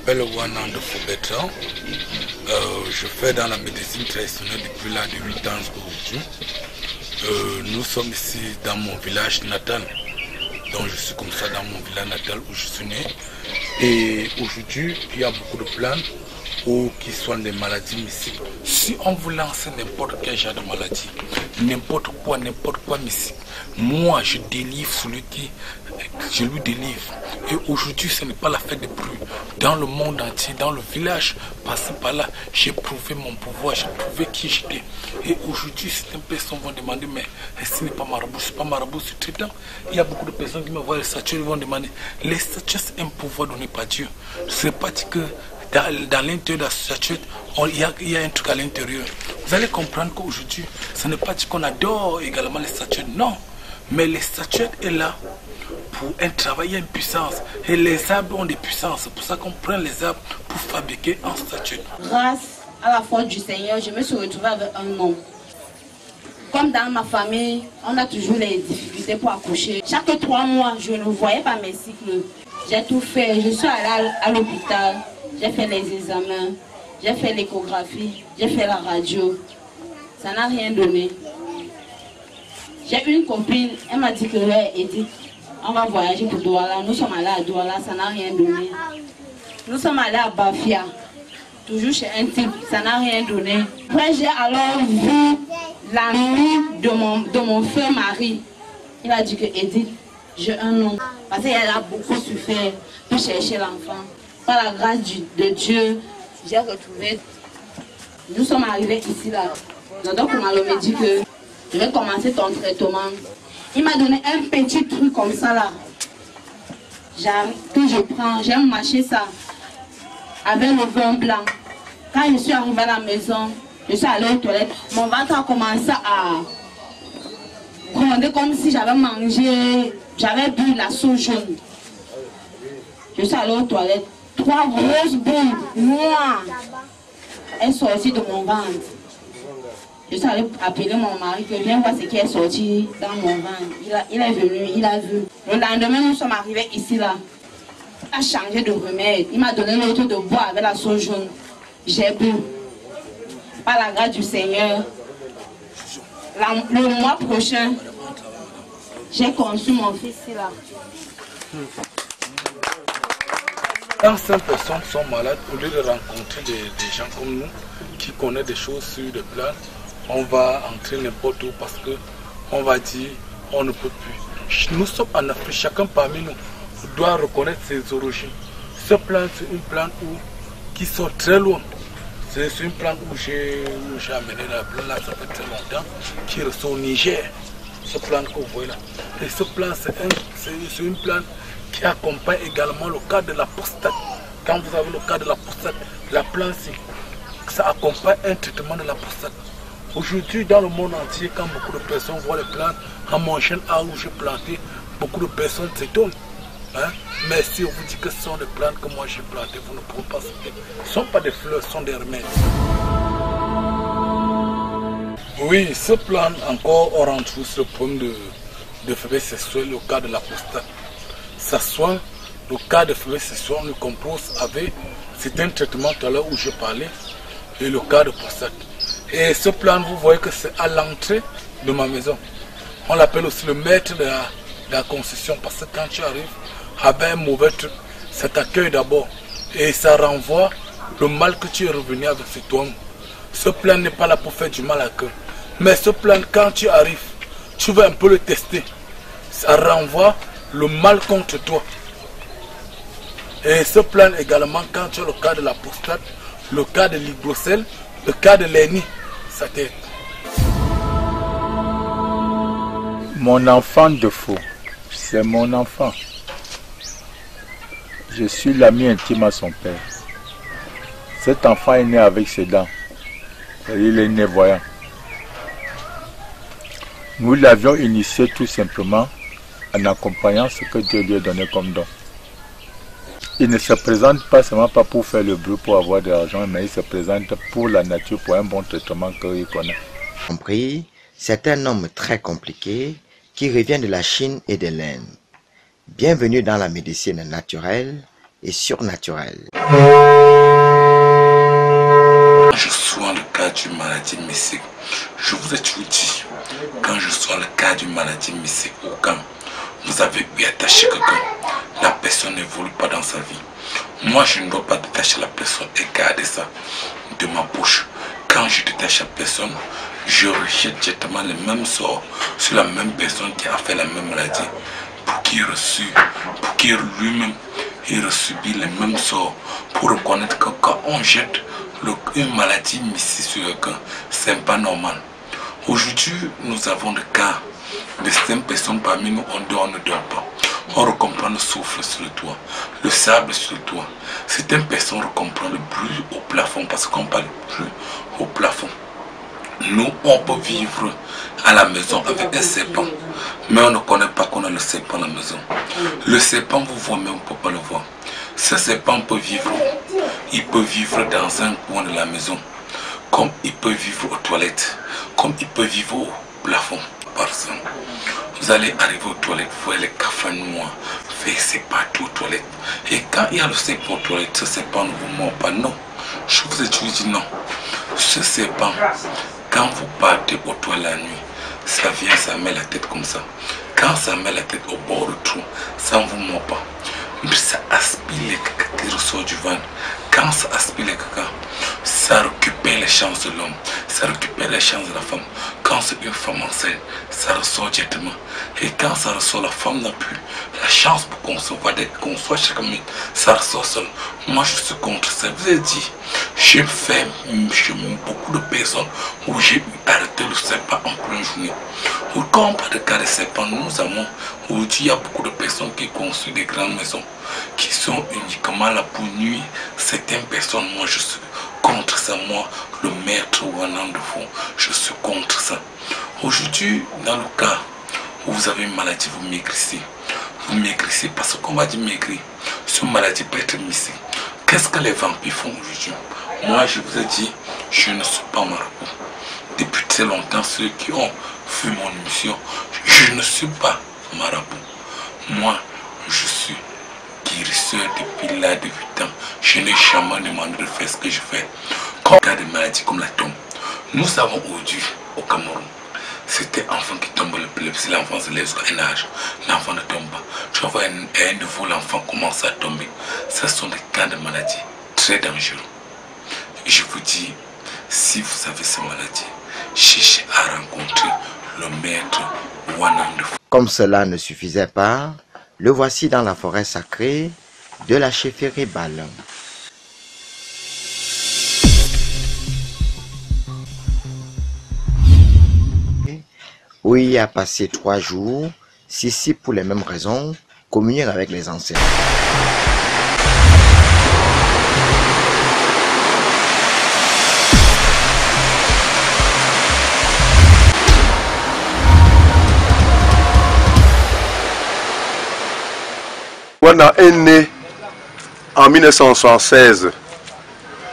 m'appelle Wanan de Foubetra. Je fais dans la médecine traditionnelle depuis là de 8 ans aujourd'hui. Nous sommes ici dans mon village natal. Donc je suis comme ça dans mon village natal où je suis né. Et aujourd'hui, il y a beaucoup de plantes qui soignent des maladies mystiques. Si on vous lance n'importe quel genre de maladie, n'importe quoi mystique, moi je délivre celui qui, je lui délivre. Et aujourd'hui, ce n'est pas la fête de pluie. Dans le monde entier, dans le village, passé par là, j'ai prouvé mon pouvoir, j'ai prouvé qui j'étais. Et aujourd'hui, certaines personnes vont demander, mais ce n'est pas marabout, c'est pas marabout, c'est traitant. Il y a beaucoup de personnes qui me voient les statues, ils vont demander, les statues, c'est un pouvoir donné par Dieu. Ce n'est pas dit que dans l'intérieur de la statuette, il y a un truc à l'intérieur. Vous allez comprendre qu'aujourd'hui, ce n'est pas dit qu'on adore également les statuettes, non. Mais les statuettes est là pour un travail à une puissance. Et les arbres ont des puissances. C'est pour ça qu'on prend les arbres pour fabriquer un statuette. Grâce à la force du Seigneur, je me suis retrouvée avec un homme. Comme dans ma famille, on a toujours les difficultés pour accoucher. Chaque 3 mois, je ne voyais pas mes cycles. J'ai tout fait. Je suis allée à l'hôpital. J'ai fait les examens. J'ai fait l'échographie. J'ai fait la radio. Ça n'a rien donné. J'ai une copine, elle m'a dit que Edith, on va voyager pour Douala. Nous sommes allés à Douala, ça n'a rien donné. Nous sommes allés à Bafia, toujours chez un type, ça n'a rien donné. Après, j'ai alors vu l'ami de mon frère mari. Il a dit que Edith, j'ai un nom. Parce qu'elle a beaucoup souffert pour chercher l'enfant. Par la grâce de Dieu, j'ai retrouvé. Nous sommes arrivés ici là. Le docteur m'a dit que je vais commencer ton traitement. Il m'a donné un petit truc comme ça là. Que je prends, j'aime mâcher ça. Avec le vin blanc. Quand je suis arrivée à la maison, je suis allée aux toilettes. Mon ventre a commencé à gronder comme si j'avais mangé, j'avais bu la sauce jaune. Je suis allée aux toilettes. 3 grosses boules noires. Elles sont sorties de mon ventre. Je suis allée appeler mon mari que viens voir ce qui est sorti dans mon ventre. Il est venu, il a vu. Le lendemain, nous sommes arrivés ici là. Il a changé de remède. Il m'a donné l'autre de boire avec la sauce jaune. J'ai bu. Par la grâce du Seigneur, le mois prochain, j'ai conçu mon fils là. Quand ces personnes sont malades, au lieu de rencontrer des gens comme nous, qui connaissent des choses sur des plantes, on va entrer n'importe où parce qu'on va dire on ne peut plus. Nous sommes en Afrique, chacun parmi nous doit reconnaître ses origines. Cette plante, c'est une plante qui sort très loin. C'est une plante où j'ai amené la plante là, ça fait très longtemps, qui ressort au Niger. Cette plante que vous voyez là. Et cette plante, c'est une plante qui accompagne également le cas de la prostate. Quand vous avez le cas de la prostate, la plante, ça accompagne un traitement de la prostate. Aujourd'hui, dans le monde entier, quand beaucoup de personnes voient les plantes en mangeant à où j'ai planté, beaucoup de personnes s'étonnent. Hein? Mais si on vous dit que ce sont des plantes que moi j'ai plantées, vous ne pouvez pas sauter. Ce ne sont pas des fleurs, ce sont des remèdes. Oui, ces plantes encore, on rentre sur le problème de faiblesse sexuelle, le cas de la prostate. Ça soigne le cas de faiblesse sexuelle, on le compose avec certains traitements tout à l'heure où je parlais, et le cas de prostate. Et ce plan, vous voyez que c'est à l'entrée de ma maison. On l'appelle aussi le maître de la concession parce que quand tu arrives avec un mauvais truc, ça t'accueille d'abord et ça renvoie le mal que tu es revenu avec ce toi. Ce plan n'est pas là pour faire du mal à quelqu'un. Mais ce plan, quand tu arrives, tu vas un peu le tester. Ça renvoie le mal contre toi. Et ce plan également, quand tu as le cas de la prostate, le cas de l'hydrocèle, le cas de l'hernie, ça t'aide. Mon enfant de fou, c'est mon enfant. Je suis l'ami intime à son père. Cet enfant est né avec ses dents. Il est né voyant. Nous l'avions initié tout simplement en accompagnant ce que Dieu lui a donné comme don. Il ne se présente pas seulement pas pour faire le bruit, pour avoir de l'argent, mais il se présente pour la nature, pour un bon traitement qu'il connaît. Compris, c'est un homme très compliqué qui revient de la Chine et de l'Inde. Bienvenue dans la médecine naturelle et surnaturelle. Je sois le cas d'une maladie mystique. Je vous ai toujours dit, quand je sois le cas d'une maladie mystique ou quand vous avez eu attaché quelqu'un, la personne n'évolue pas dans sa vie. Moi, je ne dois pas détacher la personne et garder ça de ma bouche. Quand je détache la personne, je rejette directement le même sort sur la même personne qui a fait la même maladie pour qu'il lui-même subit les mêmes sorts, pour reconnaître que quand on jette une maladie mystique sur quelqu'un, c'est pas normal. Aujourd'hui, nous avons des cas de 5 personnes parmi nous, on dort, on ne dort pas. On recomprend le souffle sur le toit, le sable sur le toit. Certaines personnes recomprennent le bruit au plafond parce qu'on parle de bruit au plafond. Nous, on peut vivre à la maison avec un serpent, mais on ne connaît pas qu'on a le serpent à la maison. Le serpent, vous voyez, mais on ne peut pas le voir. Ce serpent peut vivre, il peut vivre dans un coin de la maison, comme il peut vivre aux toilettes, comme il peut vivre au plafond. Par exemple, vous allez arriver aux toilettes, vous voyez les cafards noirs, c'est partout aux toilettes. Et quand il y a le serpent aux toilettes, ce serpent ne vous mord pas, non. Je vous ai toujours dit non. Ce serpent, quand vous partez aux toilettes la nuit, ça vient, ça met la tête comme ça. Quand ça met la tête au bord du trou, ça ne vous mord pas. Mais ça aspire les caca qui ressort du ventre. Quand ça aspire les caca, ça récupère les chances de l'homme, ça récupère les chances de la femme. Quand c'est une femme enceinte, ça ressort directement. Et quand ça ressort, la femme n'a plus la chance pour concevoir, dès qu'on soit chaque minute, ça ressort seul. Moi, je suis contre ça. Je vous ai dit, j'ai fait chez beaucoup de personnes où j'ai arrêté le serpent en pleine journée. Quand on parle de cas de serpent, nous avons, aujourd'hui, il y a beaucoup de personnes qui construisent des grandes maisons qui sont uniquement là pour nuire certaines personnes. Moi, je suis contre ça. Moi, le maître Wanan de fond, je suis contre ça. Aujourd'hui, dans le cas où vous avez une maladie, vous maigrissez. Vous maigrissez parce qu'on va dire maigrir. Cette maladie peut être mystique. Qu'est-ce que les vampires font aujourd'hui? Moi, je vous ai dit, je ne suis pas marabout. Depuis très longtemps, ceux qui ont vu mon émission, je ne suis pas marabout. Moi, je suis guérisseur depuis l'âge de 8 ans. Je n'ai jamais demandé de faire ce que je fais. Comme cas de maladies comme la tombe. Nous avons aujourd'hui au Cameroun, c'était enfant qui tombe le plus. Si l'enfant se lève jusqu'à un âge, l'enfant ne tombe pas. Tu vois, à un niveau, l'enfant commence à tomber. Ce sont des cas de maladies très dangereux. Et je vous dis, si vous avez ces maladies, cherchez à rencontrer le maître Wanan de fond. Comme cela ne suffisait pas, le voici dans la forêt sacrée de la chefferie Bal. Où il a passé 3 jours, Sissi pour les mêmes raisons, communion avec les anciens. Wana est né en 1976,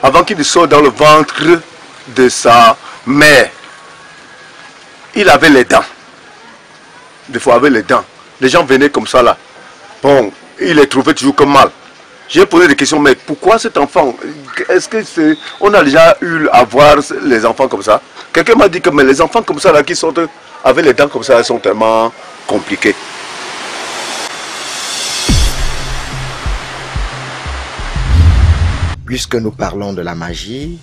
avant qu'il sorte dans le ventre de sa mère. Il avait les dents. Des fois, avec les dents. Les gens venaient comme ça là. Bon, il les trouvait toujours comme mal. J'ai posé des questions, mais pourquoi cet enfant? Est-ce que c'est... On a déjà eu à voir les enfants comme ça? Quelqu'un m'a dit que mais les enfants comme ça là qui sortent avec les dents comme ça, elles sont tellement compliquées. Puisque nous parlons de la magie,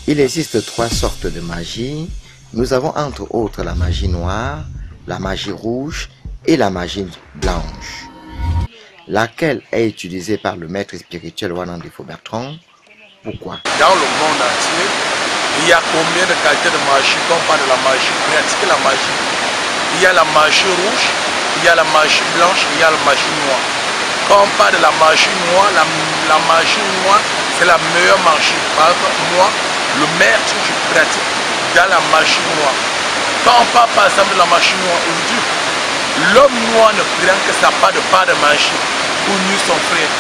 il existe 3 sortes de magie. Nous avons entre autres la magie noire, la magie rouge et la magie blanche, laquelle est utilisée par le maître spirituel Wanan de Bertrand. Pourquoi? Dans le monde entier, il y a combien de qualités de magie? Quand on parle de la magie, pratiquer la magie. Il y a la magie rouge, il y a la magie blanche, il y a la magie noire. Quand on parle de la magie noire, la magie noire, c'est la meilleure magie. Par exemple, moi, le maître, je pratique dans la magie noire. Quand on parle par exemple de la magie noire, aujourd'hui, l'homme noir ne prend que sa part de magie pour nuire son frère.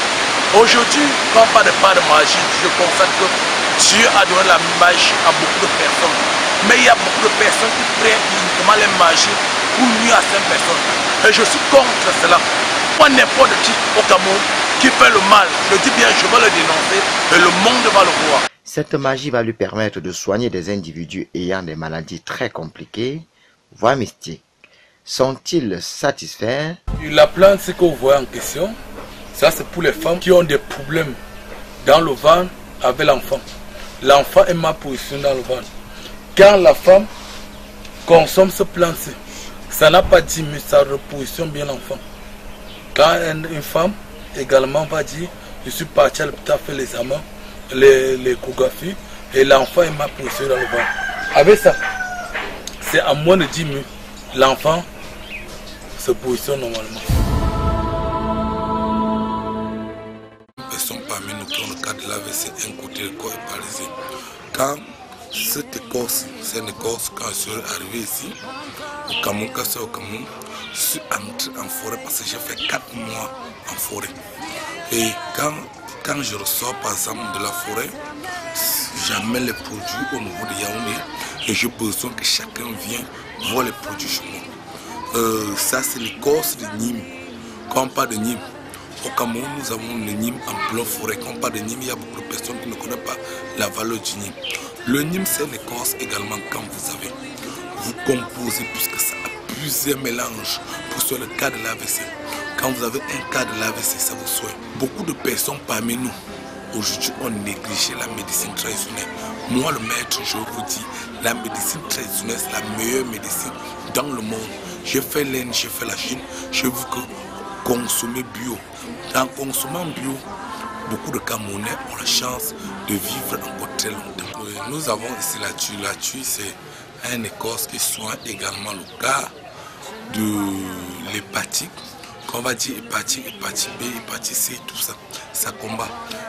Aujourd'hui, quand on parle de part de magie, je constate que Dieu a donné la magie à beaucoup de personnes. Mais il y a beaucoup de personnes qui prennent uniquement les magies pour nuire à 5 personnes. Et je suis contre cela. Pas n'importe qui au Cameroun qui fait le mal, le dit bien, je vais le dénoncer et le monde va le voir. Cette magie va lui permettre de soigner des individus ayant des maladies très compliquées, voire mystiques. Sont-ils satisfaits? La plante, ce que vous voyez en question, ça c'est pour les femmes qui ont des problèmes dans le ventre avec l'enfant. L'enfant est mal positionné dans le ventre. Quand la femme consomme ce plante-ci, ça n'a pas dit, mais ça repositionne bien l'enfant. Quand une femme également va dire, je suis parti à l'hôpital faire les examens, l'échographie, et l'enfant est mal positionné dans le ventre. Avec ça, c'est à moins de 10 minutes, l'enfant se positionne normalement. Personne parmi nous qui ont le cas de l'AVC, un côté le corps est paralysé. Quand cette écorce, c'est une écorce, quand je suis arrivé ici, au Cameroun, quand je suis au Cameroun, je suis entré en forêt parce que j'ai fait 4 mois en forêt. Et quand je ressors par exemple de la forêt, j'amène les produits au niveau de Yaoundé et je besoin que chacun vienne voir les produits chez moi. Ça c'est l'écorce de Nîmes. Quand on parle de Nîmes, au Cameroun nous avons le Nîmes en pleine forêt. Quand on parle de Nîmes, il y a beaucoup de personnes qui ne connaissent pas la valeur du Nîmes. Le Nîmes c'est l'écorce également quand vous composez puisque ça a plusieurs mélanges pour sur le cas de l'AVC. Quand vous avez un cas de l'AVC, ça vous soigne. Beaucoup de personnes parmi nous, aujourd'hui, ont négligé la médecine traditionnelle. Moi, le maître, je vous dis, la médecine traditionnelle, c'est la meilleure médecine dans le monde. J'ai fait l'Inde, j'ai fait la Chine, j'ai vu que consommer bio. En consommant bio, beaucoup de Camerounais ont la chance de vivre encore très longtemps. Nous avons ici la tuile. La tuile, c'est un écorce qui soigne également le cas de l'hépatique. Qu'on va dire hépatite, hépatite B, hépatite C, tout ça, ça combat.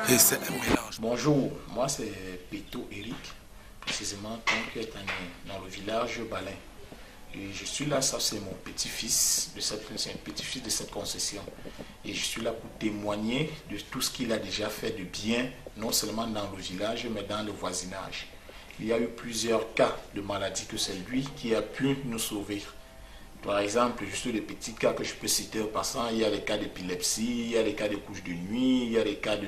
Et c'est un mélange. Bonjour, moi c'est Péto Eric, précisément qui est dans le village Balin. Et je suis là, ça c'est mon petit-fils de cette concession. Et je suis là pour témoigner de tout ce qu'il a déjà fait de bien, non seulement dans le village, mais dans le voisinage. Il y a eu plusieurs cas de maladie que c'est lui qui a pu nous sauver. Par exemple, juste les petits cas que je peux citer en passant, il y a les cas d'épilepsie, il y a les cas de couches de nuit, il y a les cas de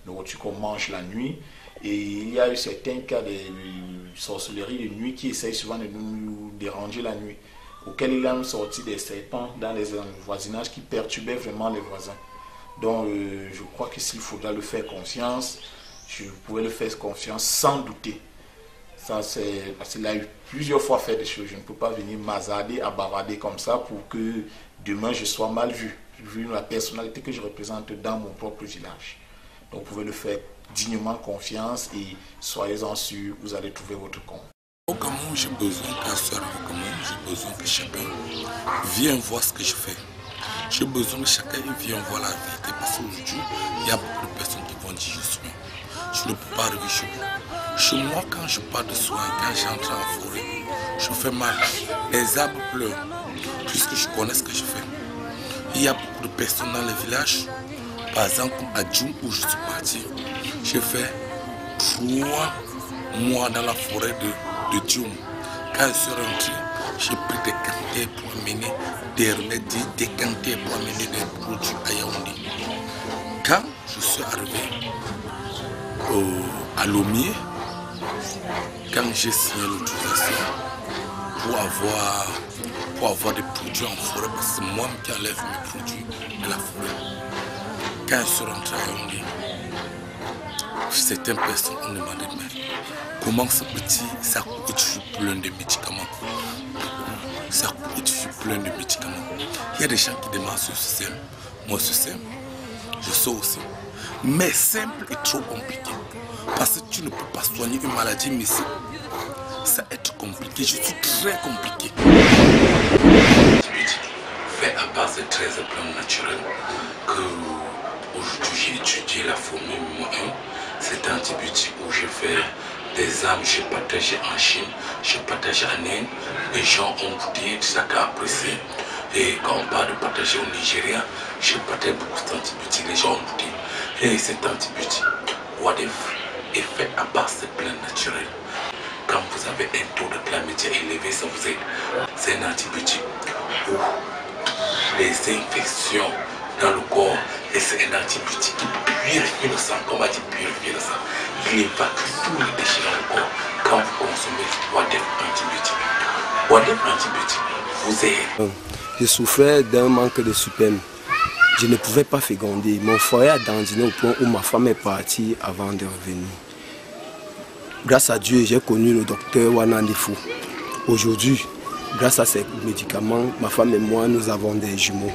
nourriture qu'on mange la nuit, et il y a eu certains cas de sorcellerie de nuit qui essayent souvent de nous déranger la nuit, auxquels il a sorti des serpents dans les voisinages qui perturbaient vraiment les voisins. Donc je crois que s'il faudra le faire confiance, je pouvais le faire confiance sans douter. Ça, c'est parce qu'il a eu plusieurs fois fait des choses. Je ne peux pas venir m'hasarder à bavarder comme ça pour que demain je sois mal vu, vu la personnalité que je représente dans mon propre village. Donc vous pouvez le faire dignement confiance et soyez-en sûrs, vous allez trouver votre compte. Au Cameroun, j'ai besoin qu'un soir au Cameroun, j'ai besoin que chacun vienne voir ce que je fais. J'ai besoin que chacun vienne voir la vérité parce qu'aujourd'hui, il y a beaucoup de personnes qui vont dire je suis. Je ne peux pas arriver chez vous. Chez moi, quand je pars de soin, quand j'entre en forêt, je fais mal. Les arbres pleurent, puisque je connais ce que je fais. Il y a beaucoup de personnes dans les villages, par exemple à Djoum où je suis parti. J'ai fait 3 mois dans la forêt de Djoum. Quand je suis rentré, j'ai pris des cantines pour amener des remèdes, des cantines pour amener des produits à Yaoundé. Quand je suis arrivé à Lomier, quand j'ai signé l'autorisation pour avoir des produits en forêt, parce que c'est moi qui enlève mes produits de la forêt. Quand je suis rentré à Yaoundé, certaines personnes ont demandé comment ce petit, ça coûte toujours plein de médicaments. Ça coûte toujours plein de médicaments. Il y a des gens qui demandent ce système. Moi, ce système, je sais aussi. Mais simple est trop compliqué. Parce que tu ne peux pas soigner une maladie, mais ça est compliqué. Je suis très compliqué. Fait à base de 13 plantes naturelles que aujourd'hui j'ai étudié la formule numéro 1. C'est un antibiotique où je fais des armes, j'ai partagé en Chine, j'ai partagé en Inde. Les gens ont goûté, chacun a apprécié. Et quand on parle de partager au Nigeria, j'ai partagé beaucoup d'antibiotiques, les gens ont goûté. Et cet antibiotique, whatever, est fait à base de plantes naturelles. Quand vous avez un taux de chlamydia élevé, ça vous aide. C'est un antibiotique où les infections dans le corps et c'est un antibiotique qui purifie le sang. Comme on dit purifier le sang, il évacue tous les déchets dans le corps quand vous consommez Wadef antibiotique. Wadef antibiotique vous aide. Je souffrais d'un manque de sperme. Je ne pouvais pas féconder. Mon foyer a dandiné au point où ma femme est partie avant de revenir. Grâce à Dieu, j'ai connu le docteur Wanandifou. Aujourd'hui, grâce à ces médicaments, ma femme et moi, nous avons des jumeaux.